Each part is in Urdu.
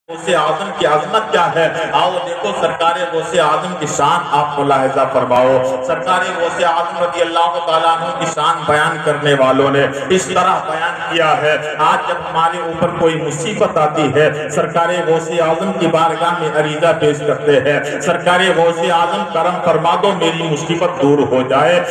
غوث اعظم کی عظمت کیا ہے؟ آؤ دیکھو سرکار غوث اعظم کی شان آپ ملاحظہ فرماؤ۔ سرکار غوث اعظم رضی اللہ تعالیٰ عنہ کی شان بیان کرنے والوں نے اس طرح بیان کیا ہے، آج جب ہمارے اوپر کوئی مصیبت آتی ہے سرکار غوث اعظم کی بارگاہ میں عریضہ پیش کرتے ہیں، سرکار غوث اعظم کرم فرما دو میری مصیبت دور ہو جائے،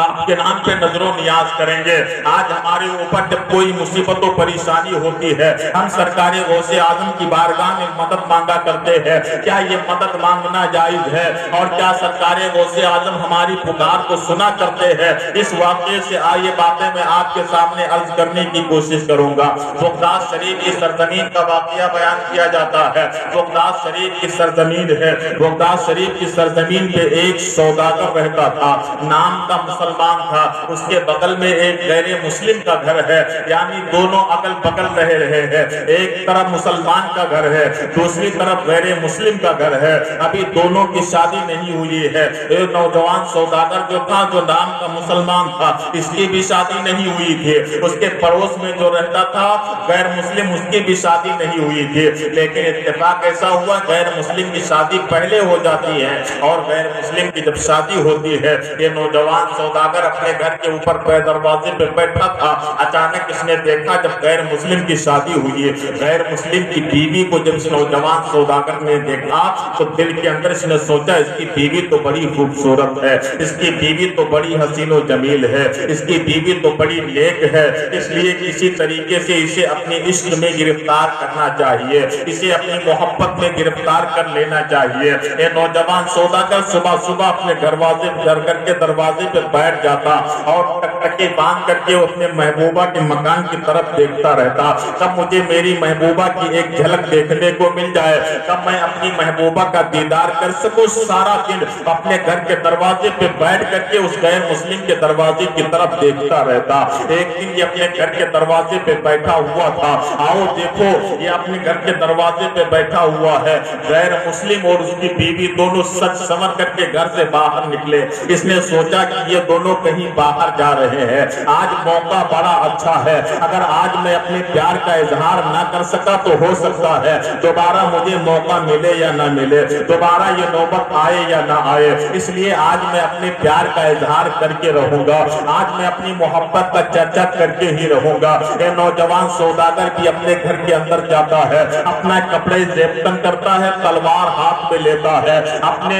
آپ کے نام پہ نظر و نیاز کریں گے۔ آج ہمارے اوپر جب کوئی مصیبت و پریشانی ہوتی ہے ہم سرکار غوث اعظم کی بارگاہ میں مدد مانگا کرتے ہیں، کیا یہ مدد مانگنا جائز ہے؟ اور کیا سرکار غوث اعظم ہماری پکار کو سنا کرتے ہیں؟ اس واقعے سے آئیے باتیں میں آپ کے سامنے عرض کرنے کی کوشش کروں گا۔ بغداد شریف کی سرزمین کا واقعہ بیان کیا جاتا ہے۔ بغداد شریف کی سرزمین ہے، بغداد شریف کی سرزمین پہ ایک سوداگر رہتا تھا، نام کا مسلمان تھا، اس کے بغل میں ایک غیر مسلم کا گھر ہے، یعنی دونوں اگل بغل رہے ہیں، ایک طرف مسلمان کا گھر ہے دوسری طرف غیر مسلم کا گھر ہے، ابھی دونوں کی شادی نہیں ہوئی ہے۔ ایک نوجوان سوداگر جو تھا جو نام کا مسلمان تھا اس کی بھی شادی نہیں ہوئی تھی، اس کے پڑوس میں جو رہتا تھا غیر مسلم اس کی بھی شادی نہیں ہوئی تھی، لیکن اتفاق ایسا ہوا غیر مسلم کی شادی پہلے ہو جاتی ہے اور غیر مسلم کی جب شادی ہوتی ہے یہ نوجوان سوداگر اپنے گھر کے اوپر دروازے پہ بیٹھا تھا، اچانک اس نے دیکھا جب غیر مسلم کی شادی ہوئی ہے، غیر مسلم کی بیوی کو جب اس نوجوان سوداگر نے دیکھا تو دل کے اندر اس نے سوچا اس کی بیوی تو بڑی خوبصورت ہے، اس کی بیوی تو بڑی حسین و جمیل ہے، اس کی بیوی تو بڑی نیک ہے، اس لیے کسی طریقے سے اسے اپنے عشق میں گرفتار کرنا چاہیے، اسے اپنی محبت میں گرفتار کر لینا چاہیے۔ یہ نوجوان سوداگر صبح صبح اپنے گھر کے دروازے پہ بیٹھ جاتا اور ٹکٹکی باندھ کر کے اپنے محبوبہ کے مکان کی طرف دیکھتا رہتا، کب مجھے میری محبوبہ کی ایک جھلک دیکھنے کو مل جائے، کب میں اپنی محبوبہ کا دیدار کر سکوں۔ سارا دن اپنے گھر کے دروازے پہ بیٹھ کر کے اس غیر مسلم کے دروازے کی طرف دیکھتا رہتا۔ ایک دن یہ اپنے گھر کے دروازے پہ بیٹھا ہوا تھا، آؤ دیکھو یہ اپنے گھر کے دروازے پہ بیٹھا ہوا ہے، غیر مسلم اور اس کی بیوی دونوں سج سنور کر کے گھر سے باہر نکلے۔ اس نے سوچا کہ یہ دونوں کہیں باہر جا رہے ہیں، آج موقع بڑا اچھا ہے، اگر آج میں اپنے پیار کا اظہار نہ کر سکا تو ہو سکتا ہے دوبارہ مجھے موقع ملے یا نہ ملے، دوبارہ یہ نوبت آئے یا نہ آئے، اس لیے آج میں اپنے پیار کا اظہار کر کے رہوں گا، آج میں اپنی محبت کا چرچا کر کے ہی رہوں گا۔ یہ نوجوان سوداگر بھی اپنے گھر کے اندر جاتا ہے، اپنا کپڑے زیبتن کرتا ہے، تلوار ہاتھ میں لیتا ہے،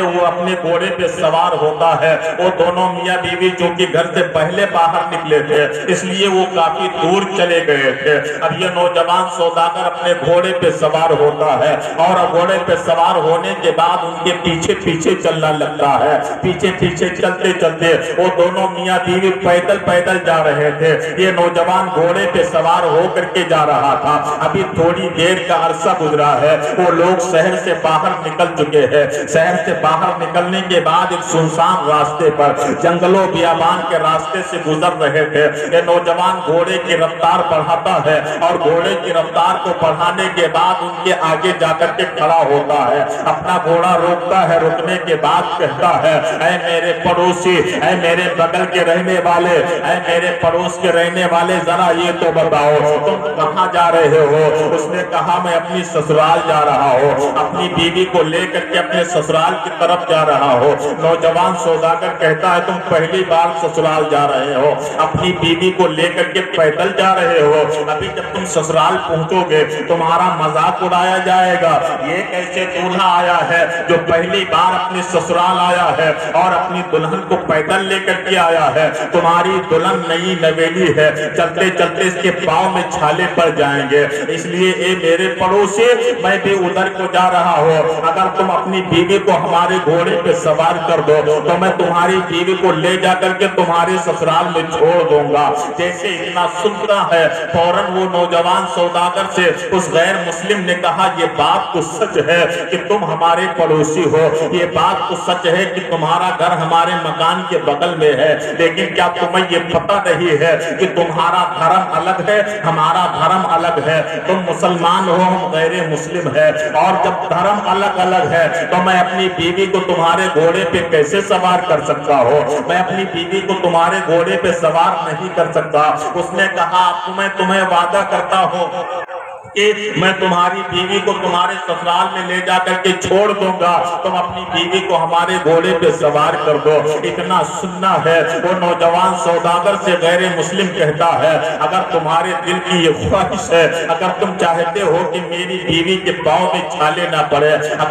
وہ اپنے گھوڑے پہ سوار ہوتا ہے۔ وہ دونوں میاں بیوی جو کہ گھر سے پہلے باہر نکلے تھے اس لیے وہ کافی دور چلے گئے تھے، اب یہ نوجوان سوداگر اپنے گھوڑے پہ سوار ہوتا ہے اور گھوڑے پہ سوار ہونے کے بعد ان کے پیچھے پیچھے چلنا لگتا ہے، پیچھے پیچھے چلتے چلتے وہ دونوں میاں بیوی پیدل پیدل جا رہے تھے، یہ نوجوان گھوڑے پہ سوار ہو کر کے جا رہا تھا۔ ابھی تھوڑی دیر کا عرصہ گزرا ہے، وہ لوگ شہر سے باہر نکل چکے ہیں، شہر سے باہر نکلنے کے بعد ایک سنسان راستے پر جنگلوں بیابان کے راستے سے گزر رہے تھے، یہ نوجوان گھوڑے کی رفتار بڑھاتا ہے اور گھوڑے کی رفتار کو بڑھانے کے بعد ان کے آگے جا کر کے کھڑا ہوتا ہے، اپنا گھوڑا روکتا ہے، رکنے کے بعد کہتا ہے اے میرے پڑوسی، اے میرے بغل کے رہنے والے، اے میرے پڑوس کے رہنے والے، ذرا یہ تو بتاؤ تم کہاں جا رہے ہو؟ اس نے کہا میں اپنی سسرال جا رہا ہوں، اپنی بیوی کو لے کر کے اپنے سسرال کی طرف جا رہا ہوں۔ نوجوان سوداگر کہتا ہے تم پہلی بار سسرال جا رہے ہو، اپنی بیوی کو لے کر کے پیدل جا رہے ہو، ابھی جب تم سسرال پہنچو گے تمہارا مذاق اڑایا جائے گا، یہ کیسے دولہا آیا ہے جو پہلی بار اپنے سسرال آیا ہے اور اپنی دلہن کو پیدل لے کر کے آیا ہے، تمہاری دلہن نئی نویلی ہے، چلتے چلتے اس کے پاؤں میں چھالے پڑ جائیں گے، اس لیے اے میرے پڑوسی میں بھی ادھر کو جا رہا ہوں، اگر تم اپنی بیوی کو ہمارے گھوڑے پہ سوار کر دو تو میں تمہاری بیوی کو لے جا کر کے تمہارے سسرال میں چھوڑ دوں گا۔ جیسے اتنا سنتا ہے فوراً وہ نوجوان سوداگر سے اس غیر مسلم نے کہا یہ بات تو سچ ہے کہ تم ہمارے پڑوسی ہو، یہ بات تو سچ ہے کہ تمہارا گھر ہمارے مکان کے بغل میں ہے، لیکن کیا تمہیں یہ پتہ نہیں ہے کہ تمہارا دھرم الگ ہے ہمارا دھرم الگ ہے، تم مسلمان ہو ہم غیر مسلم ہے، اور جب دھرم الگ الگ ہے تو میں اپنی بیوی کو تمہارے گھوڑے پہ کیسے سوار کر سکتا ہو، میں اپنی بیوی کو تمہارے گھوڑے پہ سوار نہیں کر سکتا۔ اس نے کہا میں تمہیں وعدہ کرتا ہوں کہ میں تمہاری بیوی کو تمہارے سسرال میں لے جا کر کے چھوڑ دوں گا، تم اپنی بیوی کو ہمارے گھوڑے پہ سوار کر دو۔ اتنا سننا ہے۔ وہ نوجوان سوداگر سے غیر مسلم کہتا ہے اگر تمہارے دل کی یہ خواہش ہے، اگر تم چاہتے ہو کہ میری بیوی کے پاؤں میں چھالے نہ پڑے، اگر